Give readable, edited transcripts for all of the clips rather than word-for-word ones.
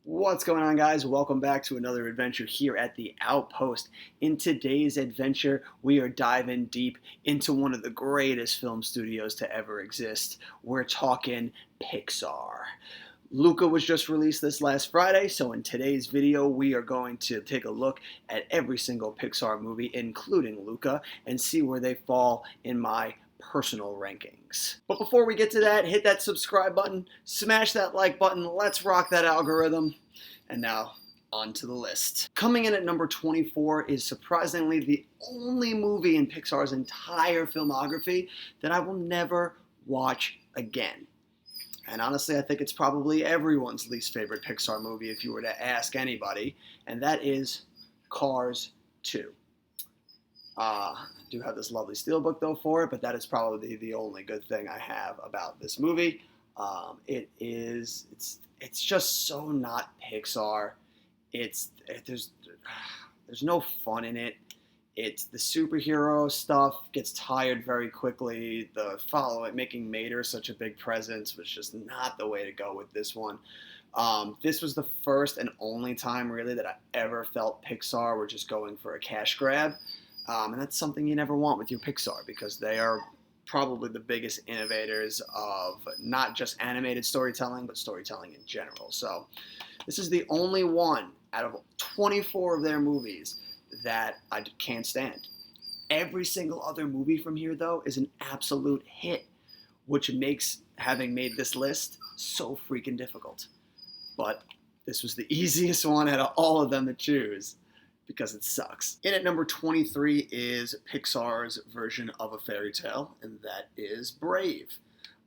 What's going on, guys? Welcome back to another adventure here at the Outpost. In today's adventure, we are diving deep into one of the greatest film studios to ever exist. We're talking Pixar. Luca was just released this last Friday, so in today's video, we are going to take a look at every single Pixar movie, including Luca, and see where they fall in my personal rankings. But before we get to that, hit that subscribe button, smash that like button, let's rock that algorithm. And now, on to the list. Coming in at number 24 is surprisingly the only movie in Pixar's entire filmography that I will never watch again. And honestly, I think it's probably everyone's least favorite Pixar movie if you were to ask anybody, and that is Cars 2. I do have this lovely steelbook though for it, but that is probably the only good thing I have about this movie. It's just so not Pixar. There's no fun in it. It's the superhero stuff gets tired very quickly. Making Mater such a big presence was just not the way to go with this one. This was the first and only time really that I ever felt Pixar were just going for a cash grab. And that's something you never want with your Pixar because they are probably the biggest innovators of not just animated storytelling, but storytelling in general. So this is the only one out of 24 of their movies that I can't stand. Every single other movie from here, though, is an absolute hit, which makes having made this list so freaking difficult. But this was the easiest one out of all of them to choose, because it sucks. In at number 23 is Pixar's version of a fairy tale, and that is Brave.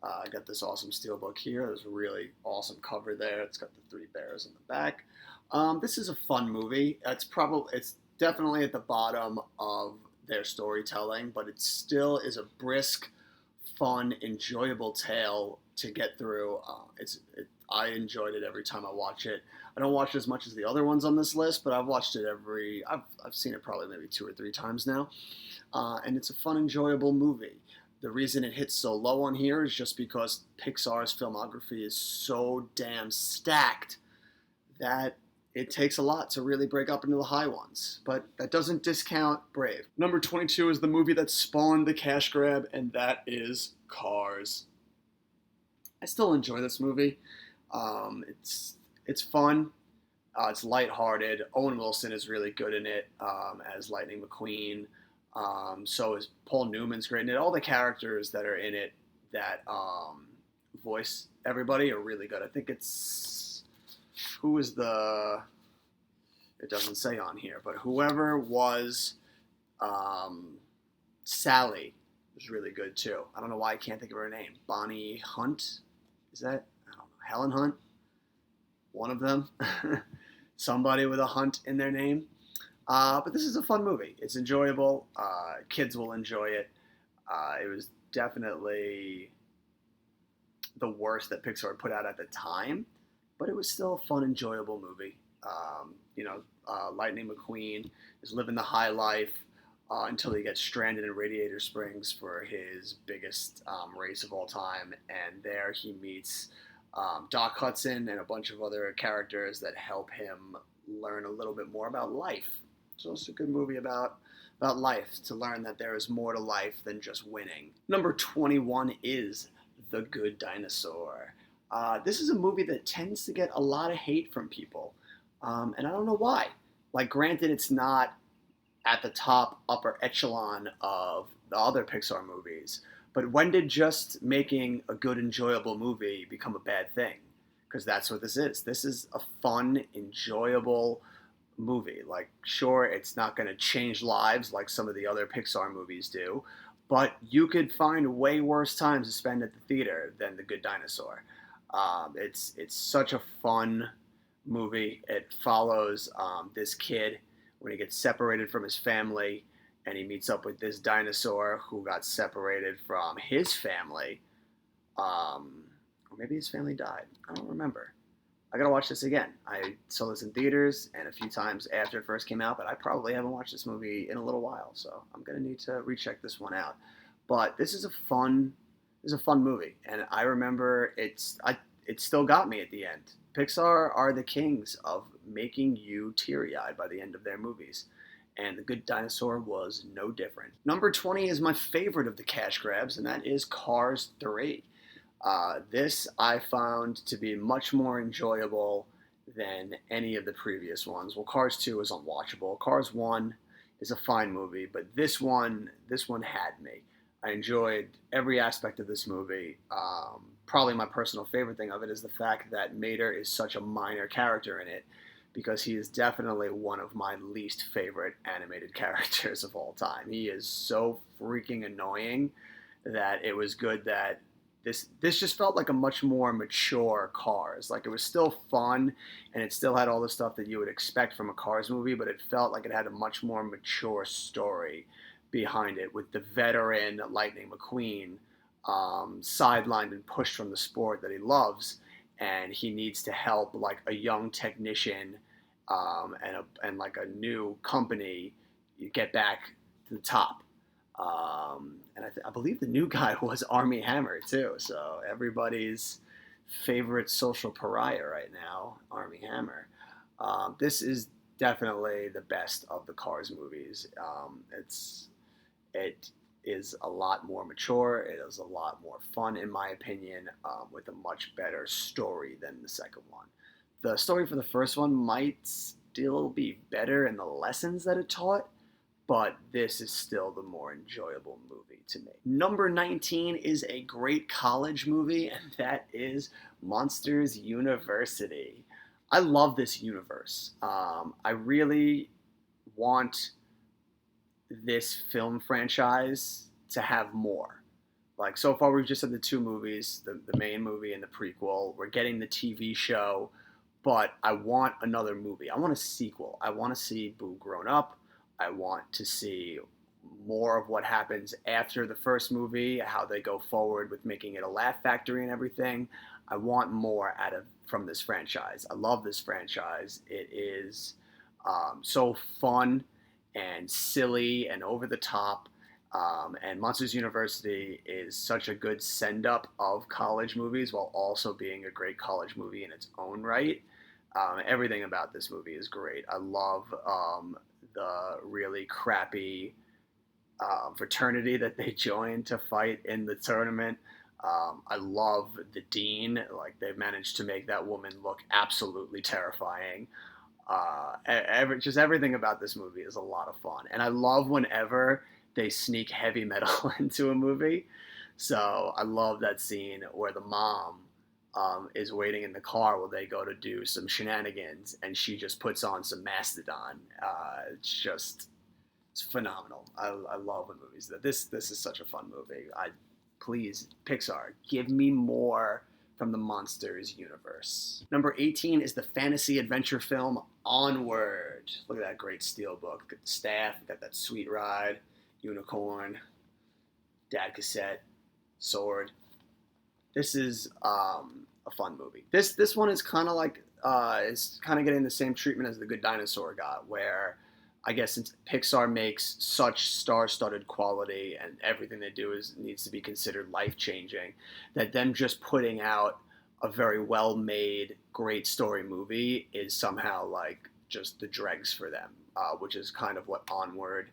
I got this awesome steelbook here. There's a really awesome cover there. It's got the three bears in the back. This is a fun movie. It's definitely at the bottom of their storytelling, but it still is a brisk, fun, enjoyable tale to get through. I enjoyed it every time I watch it. I don't watch it as much as the other ones on this list, but I've seen it probably maybe 2 or 3 times now. And it's a fun, enjoyable movie. The reason it hits so low on here is just because Pixar's filmography is so damn stacked that it takes a lot to really break up into the high ones. But that doesn't discount Brave. Number 22 is the movie that spawned the cash grab, and that is Cars. I still enjoy this movie. It's fun. It's lighthearted. Owen Wilson is really good in it as Lightning McQueen. So is Paul Newman's great in it. All the characters that are in it that voice everybody are really good. I think it doesn't say on here, but whoever was Sally was really good too. I don't know why I can't think of her name. Bonnie Hunt? Is that? I don't know. Helen Hunt? One of them. Somebody with a Hunt in their name. But this is a fun movie. It's enjoyable. Kids will enjoy it. It was definitely the worst that Pixar put out at the time, but it was still a fun, enjoyable movie. Lightning McQueen is living the high life until he gets stranded in Radiator Springs for his biggest race of all time, and there he meets Doc Hudson and a bunch of other characters that help him learn a little bit more about life. So it's a good movie about life, to learn that there is more to life than just winning. Number 21 is The Good Dinosaur. This is a movie that tends to get a lot of hate from people, and I don't know why. Like, granted, it's not at the top upper echelon of the other Pixar movies, but when did just making a good, enjoyable movie become a bad thing? Because that's what this is. This is a fun, enjoyable movie. Like, sure, it's not going to change lives like some of the other Pixar movies do, but you could find way worse times to spend at the theater than The Good Dinosaur. It's such a fun movie. It follows this kid when he gets separated from his family, and he meets up with this dinosaur who got separated from his family. Or maybe his family died. I don't remember. I gotta watch this again. I saw this in theaters and a few times after it first came out, but I probably haven't watched this movie in a little while, so I'm gonna need to recheck this one out. But this is a fun movie, and I remember it still got me at the end. Pixar are the kings of making you teary-eyed by the end of their movies, and The Good Dinosaur was no different. Number 20 is my favorite of the cash grabs, and that is Cars 3. This I found to be much more enjoyable than any of the previous ones. Well, Cars 2 is unwatchable. Cars 1 is a fine movie, but this one had me. I enjoyed every aspect of this movie. Probably my personal favorite thing of it is the fact that Mater is such a minor character in it, because he is definitely one of my least favorite animated characters of all time. He is so freaking annoying that it was good that this just felt like a much more mature Cars. Like, it was still fun, and it still had all the stuff that you would expect from a Cars movie, but it felt like it had a much more mature story behind it, with the veteran Lightning McQueen sidelined and pushed from the sport that he loves, and he needs to help like a young technician and like a new company get back to the top. And I believe the new guy was Army Hammer too. So everybody's favorite social pariah right now, Army Hammer. This is definitely the best of the Cars movies. It is a lot more mature. It is a lot more fun, in my opinion, with a much better story than the second one. The story for the first one might still be better in the lessons that it taught, but this is still the more enjoyable movie to me. Number 19 is a great college movie, and that is Monsters University. I love this universe. I really want this film franchise to have more. Like, so far, we've just had the two movies, the main movie and the prequel. We're getting the TV show, but I want another movie. I want a sequel. I want to see Boo grown up. I want to see more of what happens after the first movie, how they go forward with making it a laugh factory and everything. I want more from this franchise. I love this franchise. It is so fun and silly and over the top. And Monsters University is such a good send-up of college movies while also being a great college movie in its own right. Everything about this movie is great. I love the really crappy fraternity that they joined to fight in the tournament. I love the dean. Like, they've managed to make that woman look absolutely terrifying. Just everything about this movie is a lot of fun, and I love whenever they sneak heavy metal into a movie. So I love that scene where the mom is waiting in the car while they go to do some shenanigans, and she just puts on some Mastodon. It's phenomenal. I love when movies that this is such a fun movie. Please, Pixar, give me more from the Monsters universe. Number 18 is the fantasy adventure film Onward. Look at that great steelbook. Got the staff, got that sweet ride, unicorn, dad cassette, sword. This is a fun movie. This one is kind of like is kind of getting the same treatment as The Good Dinosaur got, where I guess since Pixar makes such star-studded quality and everything they do needs to be considered life-changing, that them just putting out a very well-made, great story movie is somehow like just the dregs for them, which is kind of what Onward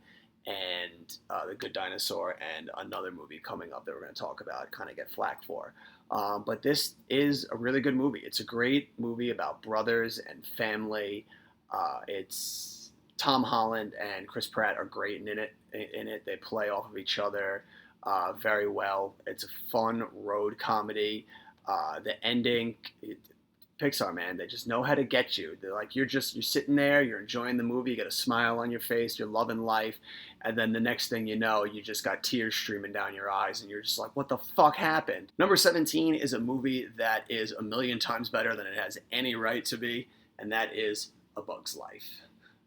and The Good Dinosaur and another movie coming up that we're going to talk about kind of get flack for. But this is a really good movie. It's a great movie about brothers and family. It's Tom Holland and Chris Pratt are great in it. They play off of each other very well. It's a fun road comedy. The ending, Pixar, man, they just know how to get you. They're like, you're sitting there, you're enjoying the movie, you got a smile on your face, you're loving life, and then the next thing you know, you just got tears streaming down your eyes, and you're just like, what the fuck happened? Number 17 is a movie that is a million times better than it has any right to be, and that is A Bug's Life.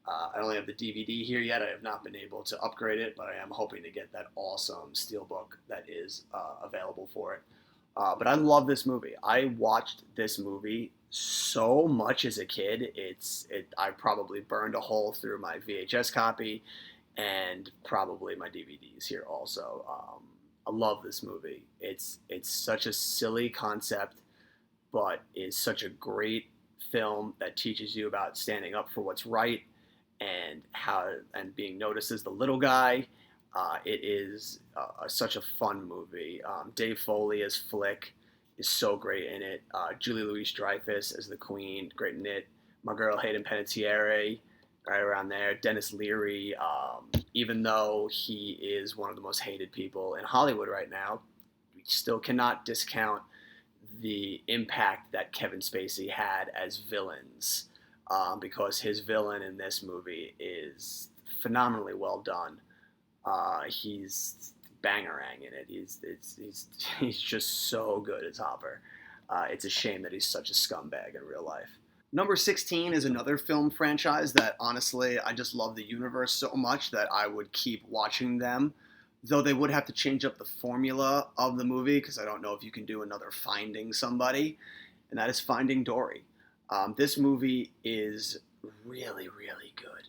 I only have the DVD here yet. I have not been able to upgrade it, but I am hoping to get that awesome steelbook that is available for it. But I love this movie. I watched this movie so much as a kid. I probably burned a hole through my VHS copy and probably my DVDs here also. I love this movie. It's such a silly concept. but is such a great film that teaches you about standing up for what's right and how and being noticed as the little guy. It is such a fun movie. Dave Foley as Flick is so great in it. Julie Louis-Dreyfus as the Queen, great in it. My girl Hayden Panettiere, right around there. Dennis Leary, even though he is one of the most hated people in Hollywood right now, we still cannot discount the impact that Kevin Spacey had as villains, because his villain in this movie is phenomenally well done. He's bangerang in it. He's just so good as Hopper. It's a shame that he's such a scumbag in real life. Number 16 is another film franchise that honestly I just love the universe so much that I would keep watching them. Though they would have to change up the formula of the movie because I don't know if you can do another Finding Somebody, and that is Finding Dory. This movie is really, really good.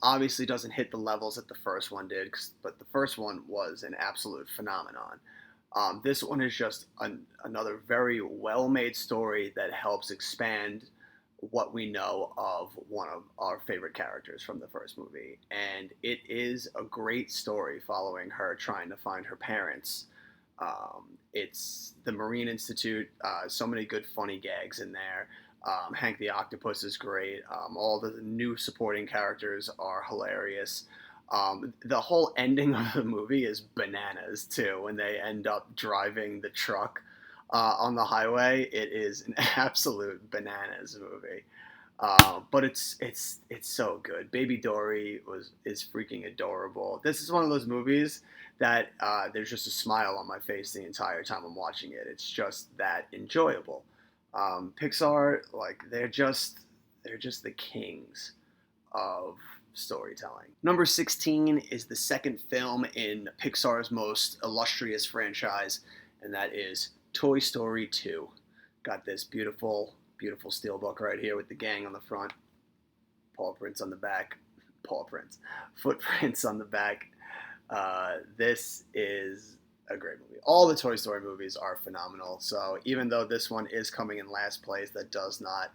Obviously doesn't hit the levels that the first one did, but the first one was an absolute phenomenon. This one is just another very well-made story that helps expand what we know of one of our favorite characters from the first movie. And it is a great story following her trying to find her parents. It's the Marine Institute, so many good funny gags in there. Hank the Octopus is great. All the new supporting characters are hilarious. The whole ending of the movie is bananas too. When they end up driving the truck on the highway, it is an absolute bananas movie. But it's so good. Baby Dory is freaking adorable. This is one of those movies that there's just a smile on my face the entire time I'm watching it. It's just that enjoyable. Pixar, like they're just the kings of storytelling. Number 16 is the second film in Pixar's most illustrious franchise, and that is Toy Story 2. Got this beautiful, beautiful steelbook right here with the gang on the front, paw prints on the back, footprints on the back. This is a great movie. All the Toy Story movies are phenomenal. So even though this one is coming in last place, that does not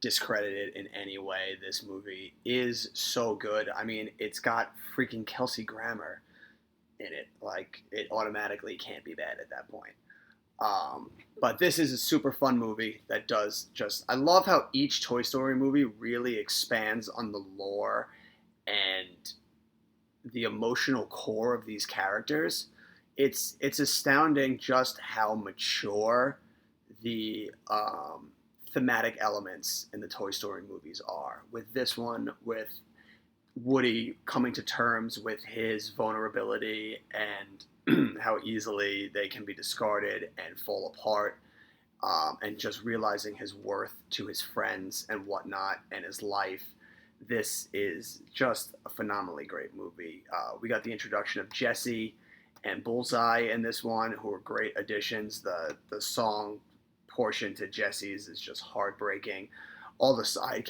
discredit it in any way. This movie is so good. I mean, it's got freaking Kelsey Grammer in it. Like, it automatically can't be bad at that point. But this is a super fun movie that does just. I love how each Toy Story movie really expands on the lore and the emotional core of these characters. It's astounding just how mature the thematic elements in the Toy Story movies are. With this one, with Woody coming to terms with his vulnerability and how easily they can be discarded and fall apart, and just realizing his worth to his friends and whatnot and his life. This is just a phenomenally great movie. We got the introduction of Jesse and Bullseye in this one, who are great additions. The song portion to Jesse's is just heartbreaking. All the side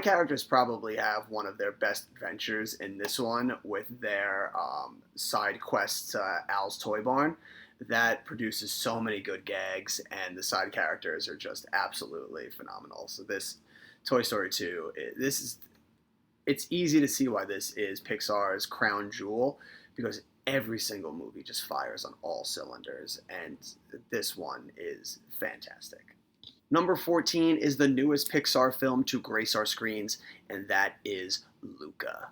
characters probably have one of their best adventures in this one with their side quest to Al's Toy Barn. That produces so many good gags, and the side characters are just absolutely phenomenal. So this Toy Story 2, it's easy to see why this is Pixar's crown jewel, because every single movie just fires on all cylinders, and this one is fantastic. Number 14 is the newest Pixar film to grace our screens, and that is Luca.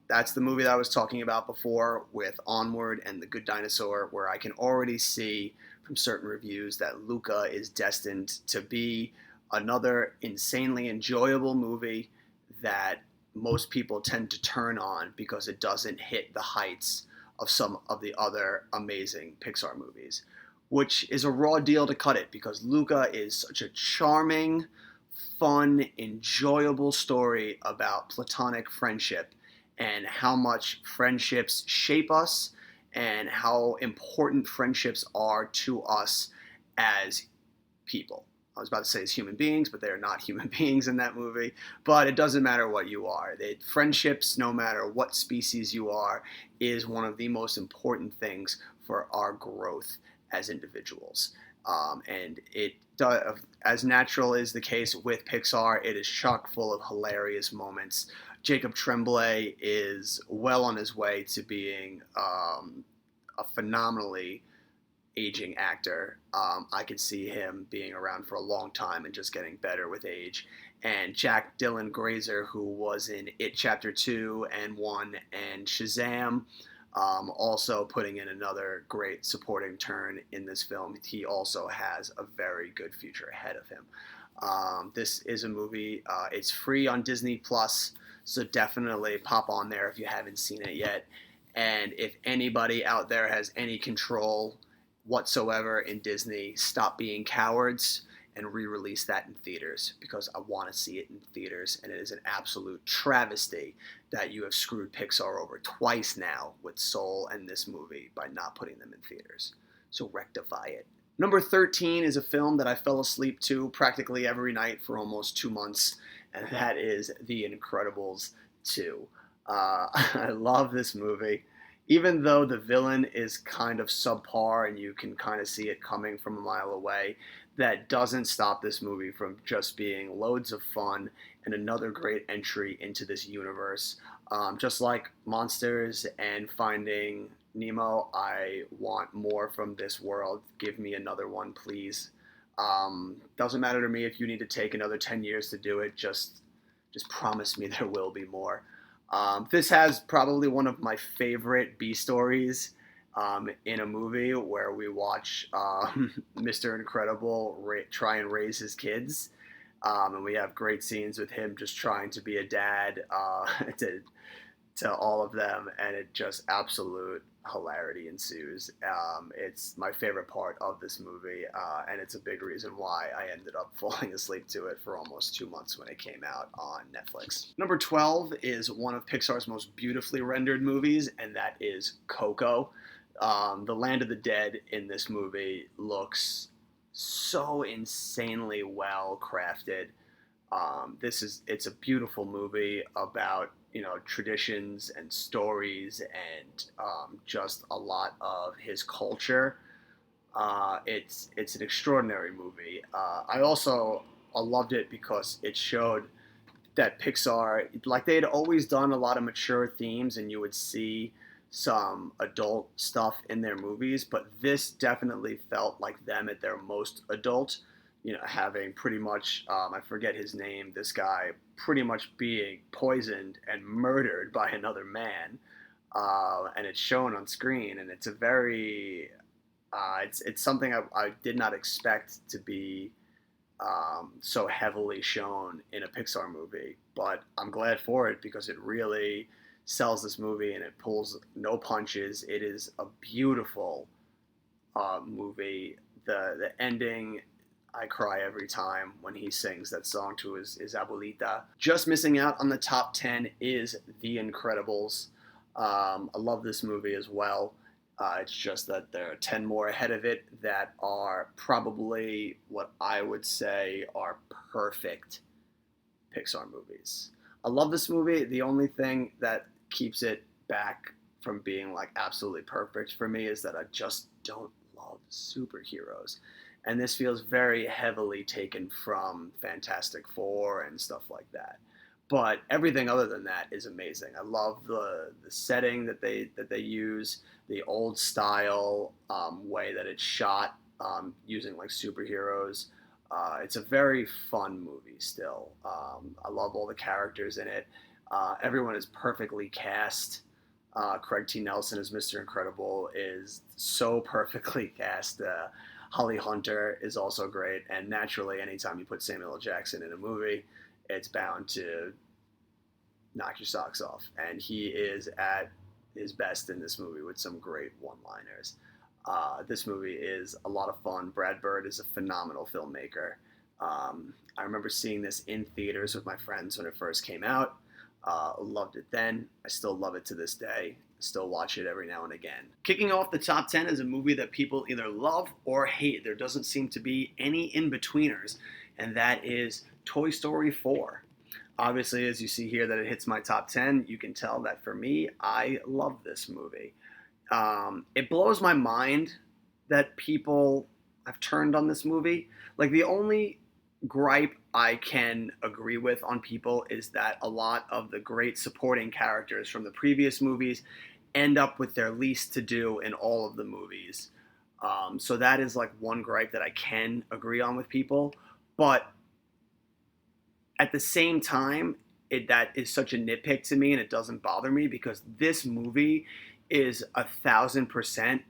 That's the movie that I was talking about before with Onward and The Good Dinosaur, where I can already see from certain reviews that Luca is destined to be another insanely enjoyable movie that most people tend to turn on because it doesn't hit the heights of some of the other amazing Pixar movies, which is a raw deal to cut it because Luca is such a charming, fun, enjoyable story about platonic friendship and how much friendships shape us and how important friendships are to us as people. I was about to say as human beings, but they're not human beings in that movie. But it doesn't matter what you are. Friendships, no matter what species you are, is one of the most important things for our growth as individuals. And it does, as natural is the case with Pixar, it is chock full of hilarious moments. Jacob Tremblay is well on his way to being a phenomenally aging actor. I could see him being around for a long time and just getting better with age. And Jack Dylan Grazer, who was in It Chapter 2 and 1 and Shazam, also putting in another great supporting turn in this film. He also has a very good future ahead of him. This is a movie, it's free on Disney Plus, so definitely pop on there if you haven't seen it yet. And if anybody out there has any control whatsoever in Disney, stop being cowards and re-release that in theaters, because I want to see it in theaters, and it is an absolute travesty that you have screwed Pixar over twice now with Soul and this movie by not putting them in theaters. So rectify it. Number 13 is a film that I fell asleep to practically every night for almost 2 months, and that is The Incredibles 2. I love this movie. Even though the villain is kind of subpar and you can kind of see it coming from a mile away, that doesn't stop this movie from just being loads of fun and another great entry into this universe. Just like Monsters and Finding Nemo, I want more from this world. Give me another one, please. Doesn't matter to me if you need to take another 10 years to do it. Just promise me there will be more. This has probably one of my favorite B stories in a movie, where we watch Mr. Incredible try and raise his kids. And we have great scenes with him just trying to be a dad to all of them, and it just absolute hilarity ensues. It's my favorite part of this movie, and it's a big reason why I ended up falling asleep to it for almost 2 months when it came out on Netflix. Number 12 is one of Pixar's most beautifully rendered movies, and that is Coco. The Land of the Dead in this movie looks so insanely well crafted. It's a beautiful movie about, traditions and stories and just a lot of his culture. It's an extraordinary movie. I loved it because it showed that Pixar, like, they had always done a lot of mature themes, and you would see some adult stuff in their movies, but this definitely felt like them at their most adult. Having pretty much, I forget his name, this guy pretty much being poisoned and murdered by another man, and it's shown on screen, and it's a very, it's something I did not expect to be so heavily shown in a Pixar movie, but I'm glad for it because it really sells this movie and it pulls no punches. It is a beautiful movie. The ending, I cry every time when he sings that song to his abuelita. Just missing out on the top 10 is The Incredibles. I love this movie as well. It's just that there are 10 more ahead of it that are probably what I would say are perfect Pixar movies. I love this movie. The only thing that keeps it back from being like absolutely perfect for me is that I just don't love superheroes. And this feels very heavily taken from Fantastic Four and stuff like that. But everything other than that is amazing. I love the setting that they use, the old style way that it's shot, using like superheroes. It's a very fun movie still. I love all the characters in it. Everyone is perfectly cast. Craig T. Nelson as Mr. Incredible is so perfectly cast. Holly Hunter is also great, and naturally, anytime you put Samuel L. Jackson in a movie, it's bound to knock your socks off. And he is at his best in this movie with some great one-liners. This movie is a lot of fun. Brad Bird is a phenomenal filmmaker. I remember seeing this in theaters with my friends when it first came out. Loved it then. I still love it to this day. Still watch it every now and again. Kicking off the top 10 is a movie that people either love or hate. There doesn't seem to be any in-betweeners, and that is Toy Story 4. Obviously, as you see here that it hits my top 10, you can tell that for me, I love this movie. It blows my mind that people have turned on this movie. Like, the only gripe I can agree with on people is that a lot of the great supporting characters from the previous movies end up with their least to do in all of the movies. So that is like one gripe that I can agree on with people. But at the same time, that is such a nitpick to me, and it doesn't bother me because this movie is 1,000%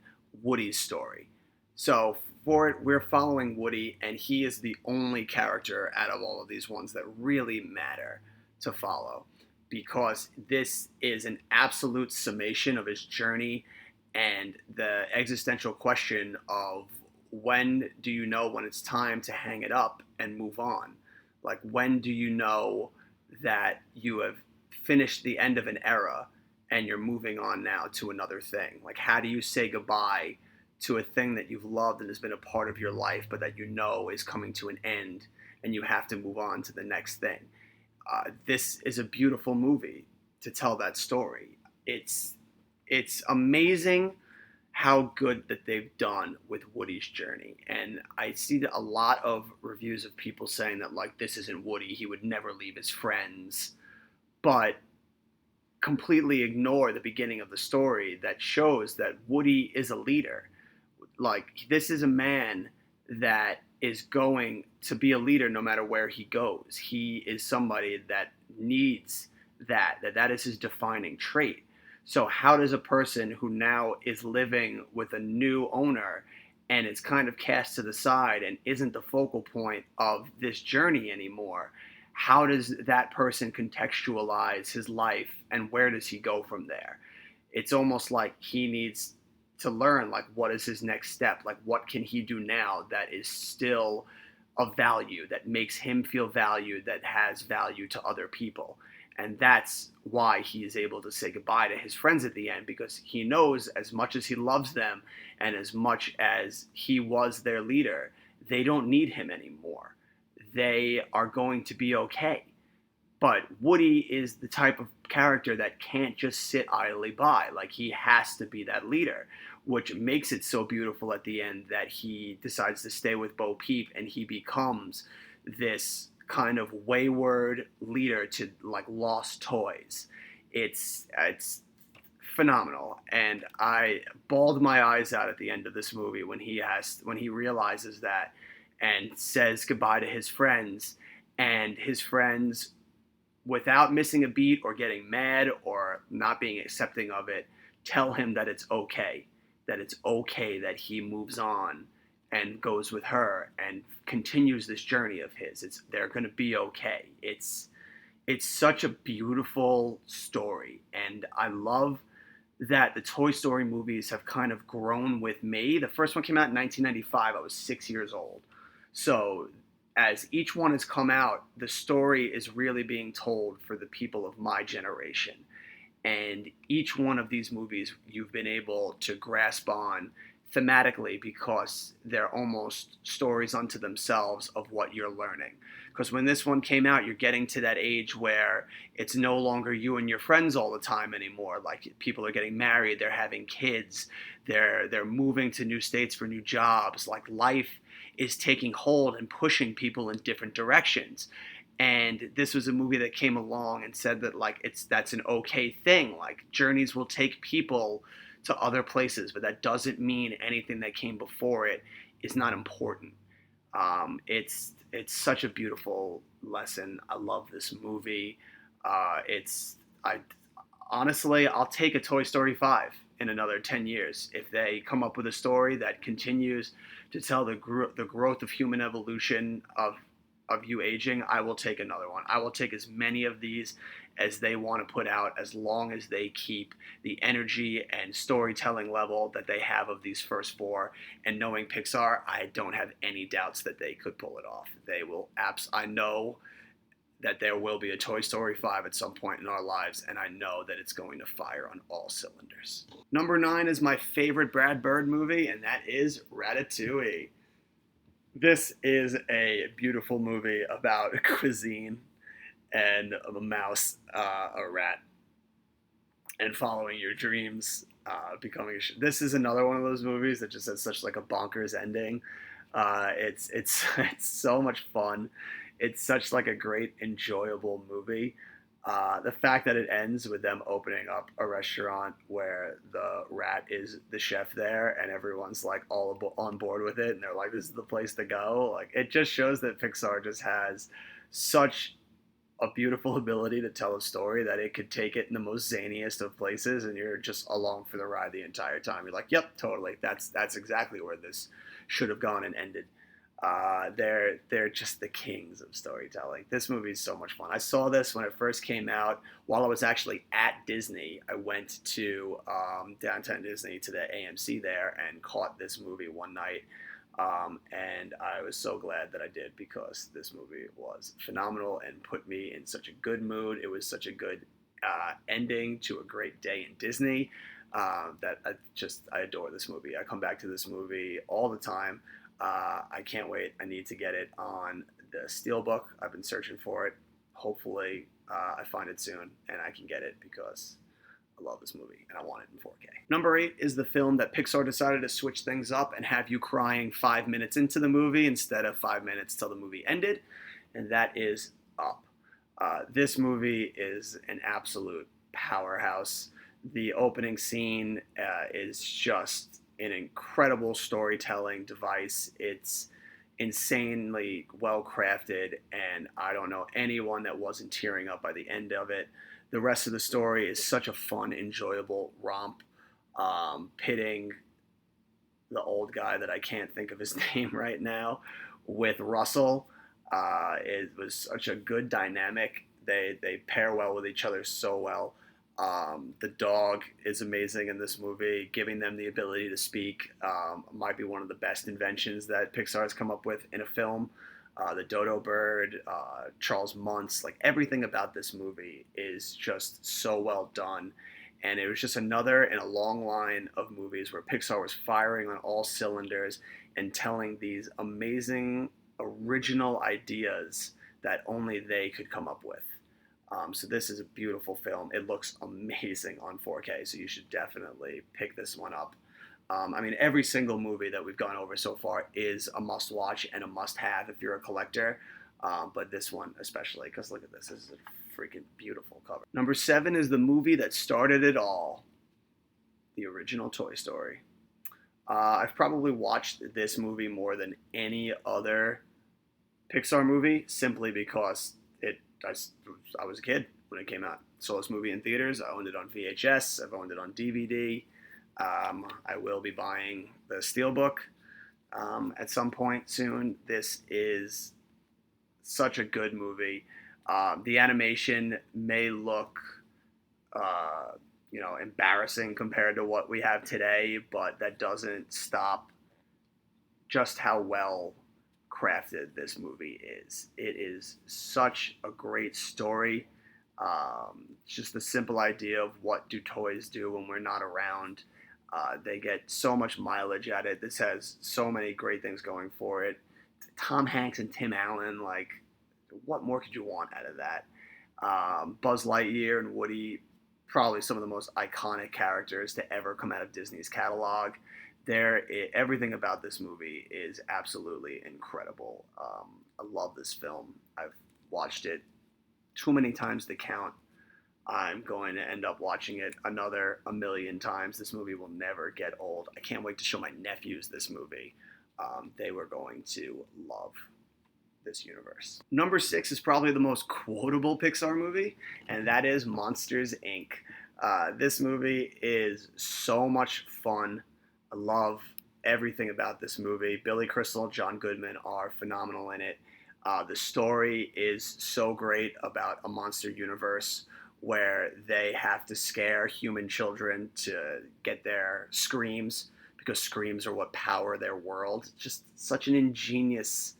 Woody's story. So for it, we're following Woody, and he is the only character out of all of these ones that really matter to follow because this is an absolute summation of his journey and the existential question of when do you know when it's time to hang it up and move on? Like, when do you know that you have finished the end of an era and you're moving on now to another thing? Like, how do you say goodbye to a thing that you've loved and has been a part of your life, but that you know is coming to an end and you have to move on to the next thing? This is a beautiful movie to tell that story. It's amazing how good that they've done with Woody's journey. And I see that a lot of reviews of people saying that, like, this isn't Woody, he would never leave his friends, but completely ignore the beginning of the story that shows that Woody is a leader. Like, this is a man that is going to be a leader no matter where he goes. He is somebody that needs that is his defining trait. So how does a person who now is living with a new owner and is kind of cast to the side and isn't the focal point of this journey anymore, how does that person contextualize his life and where does he go from there? It's almost like he needs to learn, like, what is his next step? Like, what can he do now that is still of value, that makes him feel valued, that has value to other people? And that's why he is able to say goodbye to his friends at the end, because he knows, as much as he loves them and as much as he was their leader, they don't need him anymore. They are going to be okay. But Woody is the type of character that can't just sit idly by. Like, he has to be that leader, which makes it so beautiful at the end that he decides to stay with Bo Peep and he becomes this kind of wayward leader to, like, lost toys. It's phenomenal, and I bawled my eyes out at the end of this movie when he realizes that and says goodbye to his friends, and his friends, without missing a beat or getting mad or not being accepting of it, tell him that it's okay, that he moves on and goes with her and continues this journey of his. They're going to be okay. It's such a beautiful story, and I love that the Toy Story movies have kind of grown with me. The first one came out in 1995. I was 6 years old. So as each one has come out, the story is really being told for the people of my generation. And each one of these movies you've been able to grasp on thematically because they're almost stories unto themselves of what you're learning. Because when this one came out, you're getting to that age where it's no longer you and your friends all the time anymore. Like, people are getting married, they're having kids, they're moving to new states for new jobs. Like, life is taking hold and pushing people in different directions. And this was a movie that came along and said that, like, that's an okay thing. Like, journeys will take people to other places, but that doesn't mean anything that came before it is not important. It's such a beautiful lesson. I love this movie. I honestly, I'll take a Toy Story 5 in another 10 years if they come up with a story that continues to tell the growth of human evolution of you aging. I will take another one. I will take as many of these as they want to put out, as long as they keep the energy and storytelling level that they have of these first four. And knowing Pixar, I don't have any doubts that they could pull it off. They will I know that there will be a Toy Story 5 at some point in our lives, and I know that it's going to fire on all cylinders. Number 9 is my favorite Brad Bird movie, and that is Ratatouille. This is a beautiful movie about cuisine and a mouse, a rat. and following your dreams, becoming. This is another one of those movies that just has such like a bonkers ending. It's it's so much fun. It's such like a great enjoyable movie. The fact that it ends with them opening up a restaurant where the rat is the chef there, and everyone's like on board with it, and they're like, "This is the place to go." Like it just shows that Pixar just has such a beautiful ability to tell a story that it could take it in the most zaniest of places, and you're just along for the ride the entire time. You're like, "Yep, totally. That's exactly where this should have gone and ended." They're just the kings of storytelling. This movie is so much fun. I saw this when it first came out while I was actually at Disney. I went to downtown Disney to the AMC there and caught this movie one night. And I was so glad that I did because this movie was phenomenal and put me in such a good mood. It was such a good ending to a great day in Disney that I adore this movie. I come back to this movie all the time. I can't wait. I need to get it on the Steelbook. I've been searching for it. Hopefully, I find it soon and I can get it because I love this movie and I want it in 4K. Number 8 is the film that Pixar decided to switch things up and have you crying 5 minutes into the movie instead of 5 minutes till the movie ended, and that is Up. This movie is an absolute powerhouse. The opening scene is just an incredible storytelling device. It's insanely well crafted, and I don't know anyone that wasn't tearing up by the end of it. The rest of the story is such a fun, enjoyable romp, pitting the old guy that I can't think of his name right now with Russell. It was such a good dynamic. They pair well with each other so well. The dog is amazing in this movie. Giving them the ability to speak might be one of the best inventions that Pixar has come up with in a film. The dodo bird, Charles Muntz, like everything about this movie is just so well done. And it was just another in a long line of movies where Pixar was firing on all cylinders and telling these amazing original ideas that only they could come up with. So this is a beautiful film. It looks amazing on 4K, so you should definitely pick this one up. I mean, every single movie that we've gone over so far is a must-watch and a must-have if you're a collector. But this one especially, because look at this. This is a freaking beautiful cover. Number 7 is the movie that started it all, the original Toy Story. I've probably watched this movie more than any other Pixar movie simply because I was a kid when it came out. Saw this movie in theaters. I owned it on VHS. I've owned it on DVD. I will be buying the Steelbook at some point soon. This is such a good movie. The animation may look, embarrassing compared to what we have today, but that doesn't stop just how well crafted this movie is. It is such a great story. Just the simple idea of what do toys do when we're not around. They get so much mileage at it. This has so many great things going for it. Tom Hanks and Tim Allen, like, what more could you want out of that? Buzz Lightyear and Woody, probably some of the most iconic characters to ever come out of Disney's catalog. Everything about this movie is absolutely incredible. I love this film. I've watched it too many times to count. I'm going to end up watching it another 1,000,000 times. This movie will never get old. I can't wait to show my nephews this movie. They were going to love this universe. Number 6 is probably the most quotable Pixar movie, and that is Monsters, Inc. This movie is so much fun. I love everything about this movie. Billy Crystal and John Goodman are phenomenal in it. The story is so great about a monster universe where they have to scare human children to get their screams because screams are what power their world. Just such an ingenious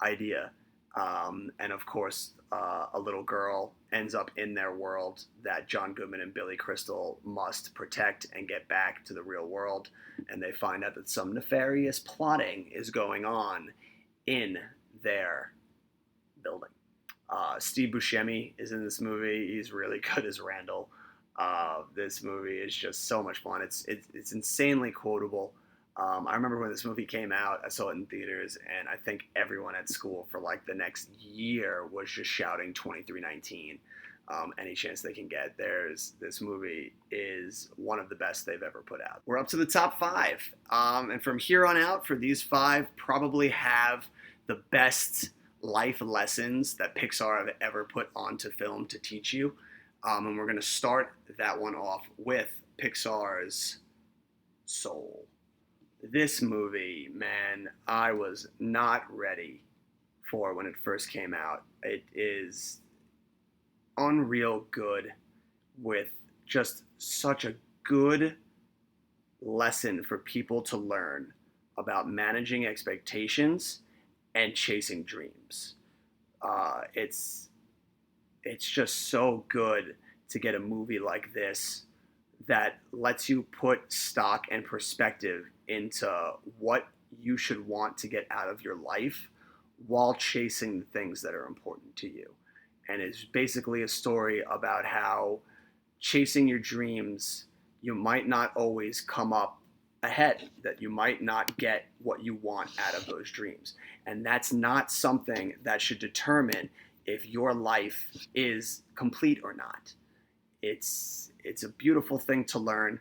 idea. And of course, a little girl ends up in their world that John Goodman and Billy Crystal must protect and get back to the real world. And they find out that some nefarious plotting is going on in their building. Steve Buscemi is in this movie. He's really good as Randall. This movie is just so much fun. It's insanely quotable. I remember when this movie came out, I saw it in theaters, and I think everyone at school for like the next year was just shouting 2319 any chance they can get. This movie is one of the best they've ever put out. We're up to the top five, and from here on out, for these five, probably have the best life lessons that Pixar have ever put onto film to teach you. And we're going to start that one off with Pixar's Soul. This movie, man, I was not ready for when it first came out. It is unreal good, with just such a good lesson for people to learn about managing expectations and chasing dreams. It's just so good to get a movie like this that lets you put stock and perspective into what you should want to get out of your life while chasing the things that are important to you. And it's basically a story about how chasing your dreams, you might not always come up ahead, that you might not get what you want out of those dreams. And that's not something that should determine if your life is complete or not. It's a beautiful thing to learn.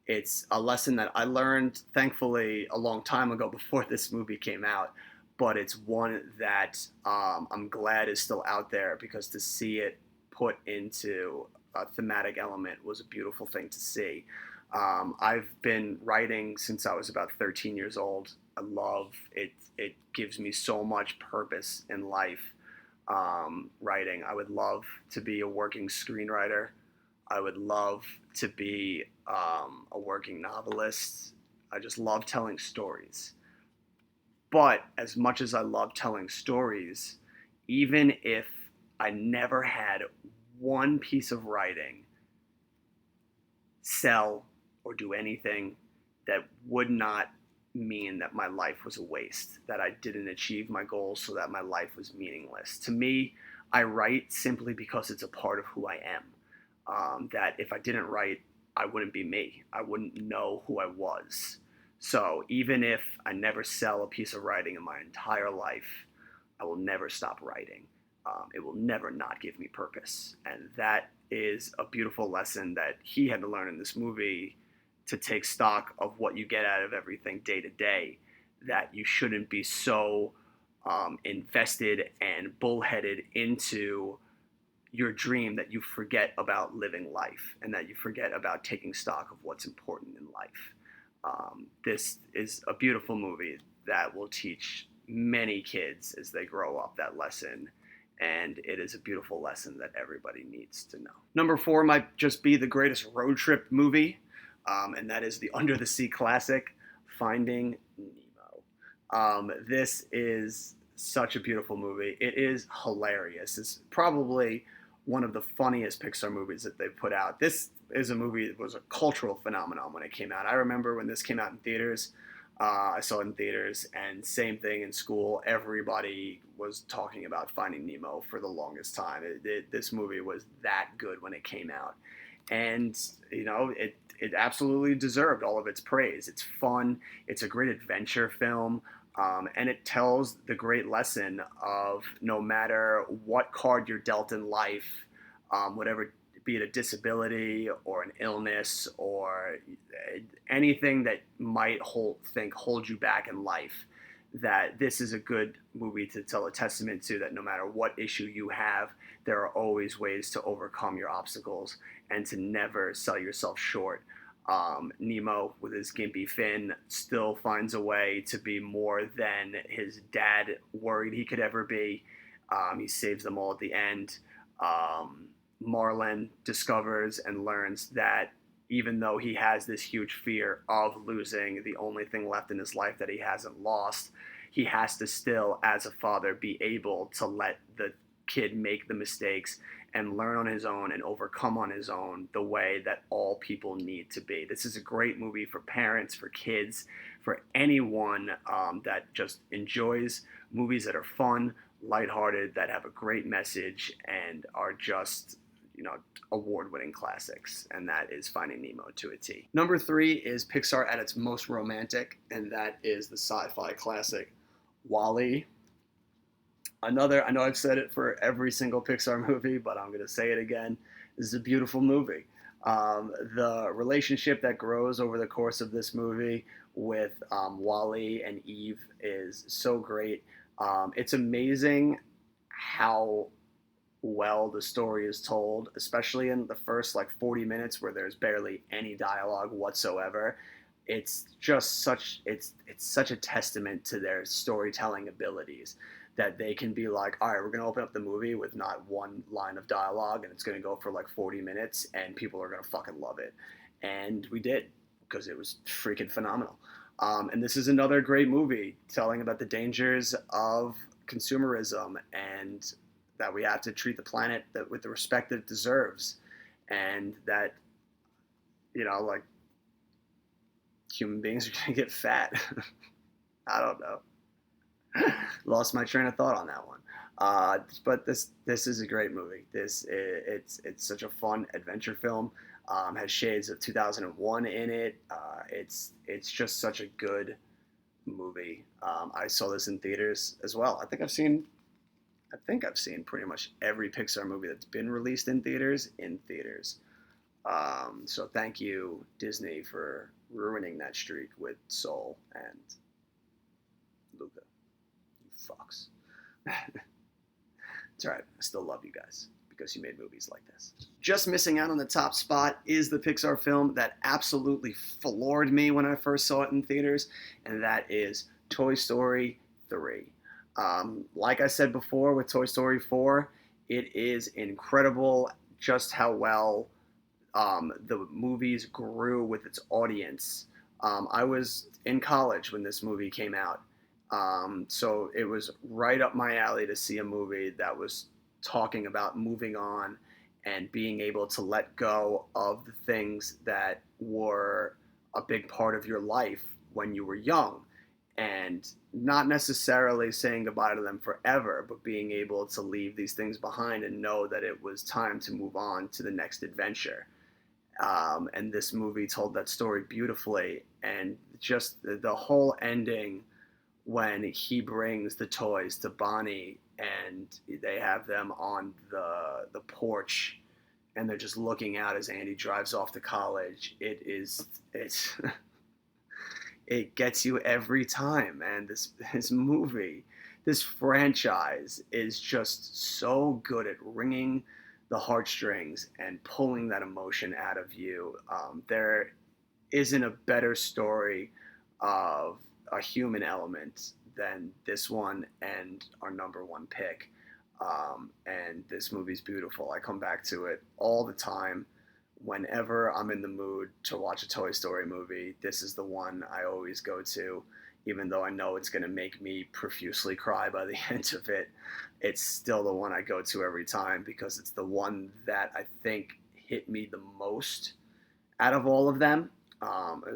It's a lesson that I learned, thankfully, a long time ago before this movie came out. But it's one that I'm glad is still out there, because to see it put into a thematic element was a beautiful thing to see. I've been writing since I was about 13 years old. I love it. It gives me so much purpose in life. Writing. I would love to be a working screenwriter. I would love to be a working novelist. I just love telling stories. But as much as I love telling stories, even if I never had one piece of writing sell or do anything, that would not mean that my life was a waste, that I didn't achieve my goals, so that my life was meaningless. To me, I write simply because it's a part of who I am. That if I didn't write, I wouldn't be me. I wouldn't know who I was. So even if I never sell a piece of writing in my entire life, I will never stop writing. It will never not give me purpose. And that is a beautiful lesson that he had to learn in this movie, to take stock of what you get out of everything day to day, that you shouldn't be so invested and bullheaded into your dream that you forget about living life, and that you forget about taking stock of what's important in life. This is a beautiful movie that will teach many kids as they grow up that lesson, and it is a beautiful lesson that everybody needs to know. Number four might just be the greatest road trip movie, and that is the Under the Sea classic, Finding Nemo. This is such a beautiful movie. It is hilarious. It's probably one of the funniest Pixar movies that they've put out. This is a movie that was a cultural phenomenon when it came out. I remember when this came out in theaters. I saw it in theaters, and same thing in school. Everybody was talking about Finding Nemo for the longest time. This movie was that good when it came out. And, it absolutely deserved all of its praise. It's fun. It's a great adventure film. And it tells the great lesson of, no matter what card you're dealt in life, whatever, be it a disability or an illness or anything that might hold you back in life, that this is a good movie to tell a testament to, that no matter what issue you have, there are always ways to overcome your obstacles and to never sell yourself short. Nemo, with his gimpy fin, still finds a way to be more than his dad worried he could ever be. He saves them all at the end. Marlin discovers and learns that even though he has this huge fear of losing the only thing left in his life that he hasn't lost, he has to still, as a father, be able to let the kid make the mistakes and learn on his own and overcome on his own, the way that all people need to be. This is a great movie for parents, for kids, for anyone that just enjoys movies that are fun, lighthearted, that have a great message, and are just award-winning classics, and that is Finding Nemo to a T. Number 3 is Pixar at its most romantic, and that is the sci-fi classic WALL-E. I know I've said it for every single Pixar movie, but I'm going to say it again. This is a beautiful movie. The relationship that grows over the course of this movie with WALL-E and Eve is so great. It's amazing how well the story is told, especially in the first 40 minutes where there's barely any dialogue whatsoever. It's just it's such a testament to their storytelling abilities that they can be like, all right, we're going to open up the movie with not one line of dialogue, and it's going to go for 40 minutes, and people are going to fucking love it. And we did, because it was freaking phenomenal. And this is another great movie telling about the dangers of consumerism and that we have to treat the planet with the respect that it deserves, and that human beings are gonna get fat. I don't know. Lost my train of thought on that one. But this is a great movie. It's such a fun adventure film. Has shades of 2001 in it. It's just such a good movie. I saw this in theaters as well. I think I've seen pretty much every Pixar movie that's been released in theaters. So thank you, Disney, for ruining that streak with Soul and Luca. You fucks. It's alright. I still love you guys because you made movies like this. Just missing out on the top spot is the Pixar film that absolutely floored me when I first saw it in theaters, and that is Toy Story 3. Like I said before with Toy Story 4, it is incredible just how well the movies grew with its audience. I was in college when this movie came out, so it was right up my alley to see a movie that was talking about moving on and being able to let go of the things that were a big part of your life when you were young, and not necessarily saying goodbye to them forever, but being able to leave these things behind and know that it was time to move on to the next adventure. And this movie told that story beautifully, and just the whole ending when he brings the toys to Bonnie and they have them on the porch and they're just looking out as Andy drives off to college. It's it gets you every time, and this movie, this franchise is just so good at ringing the heartstrings and pulling that emotion out of you. There isn't a better story of a human element than this one and our number one pick. And this movie's beautiful. I come back to it all the time. Whenever I'm in the mood to watch a Toy Story movie, this is the one I always go to. Even though I know it's going to make me profusely cry by the end of it, it's still the one I go to every time because it's the one that I think hit me the most out of all of them,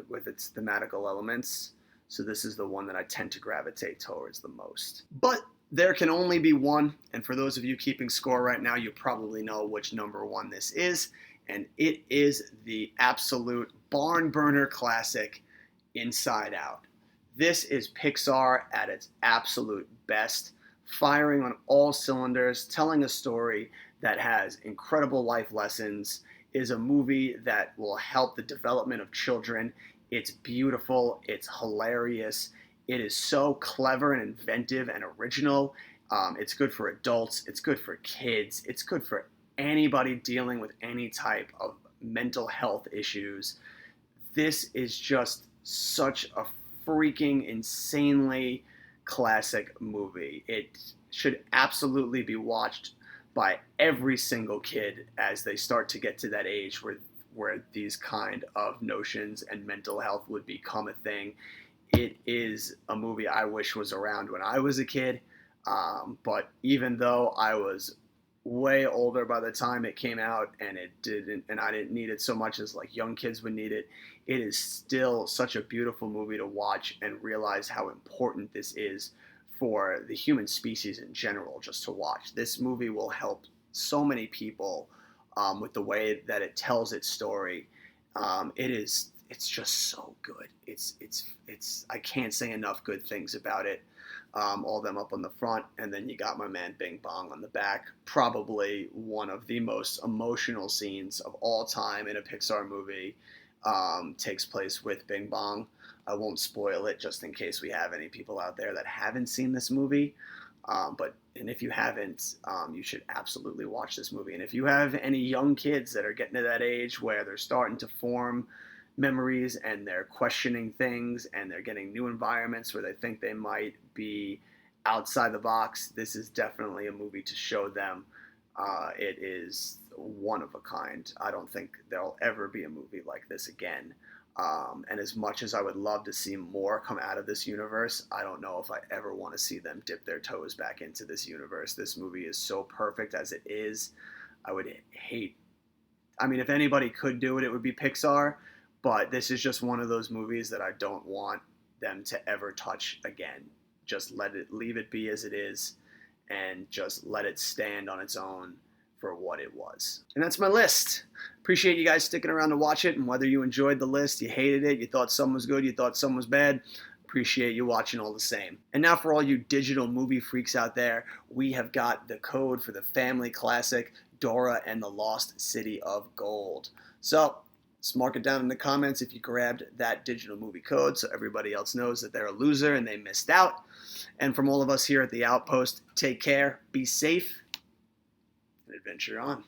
with its thematical elements. So this is the one that I tend to gravitate towards the most. But there can only be one, and for those of you keeping score right now, you probably know which number one this is, and it is the absolute barn burner classic, Inside Out. This is Pixar at its absolute best, firing on all cylinders, telling a story that has incredible life lessons, is a movie that will help the development of children. It's beautiful, it's hilarious, it is so clever and inventive and original. It's good for adults, it's good for kids, it's good for anybody dealing with any type of mental health issues. This is just such a freaking insanely classic movie. It should absolutely be watched by every single kid as they start to get to that age where these kind of notions and mental health would become a thing. It is a movie I wish was around when I was a kid, but even though I was way older by the time it came out and I didn't need it so much as young kids would need it, it is still such a beautiful movie to watch and realize how important this is for the human species in general, just to watch. This movie will help so many people with the way that it tells its story. It's just so good. It's I can't say enough good things about it. All them up on the front, and then you got my man Bing Bong on the back. Probably one of the most emotional scenes of all time in a Pixar movie takes place with Bing Bong. I won't spoil it just in case we have any people out there that haven't seen this movie. And if you haven't, you should absolutely watch this movie. And if you have any young kids that are getting to that age where they're starting to form memories and they're questioning things and they're getting new environments where they think they might be outside the box, this is definitely a movie to show them. It is one of a kind. I don't think there'll ever be a movie like this again. And as much as I would love to see more come out of this universe, I don't know if I ever want to see them dip their toes back into this universe. This movie is so perfect as it is. I would hate, I mean, if anybody could do it, it would be Pixar. But this is just one of those movies that I don't want them to ever touch again. Just leave it be as it is, and just let it stand on its own for what it was. And that's my list. Appreciate you guys sticking around to watch it, and whether you enjoyed the list, you hated it, you thought some was good, you thought some was bad, appreciate you watching all the same. And now for all you digital movie freaks out there, we have got the code for the family classic, Dora and the Lost City of Gold. So, just mark it down in the comments if you grabbed that digital movie code so everybody else knows that they're a loser and they missed out. And from all of us here at the Outpost, take care, be safe, and adventure on.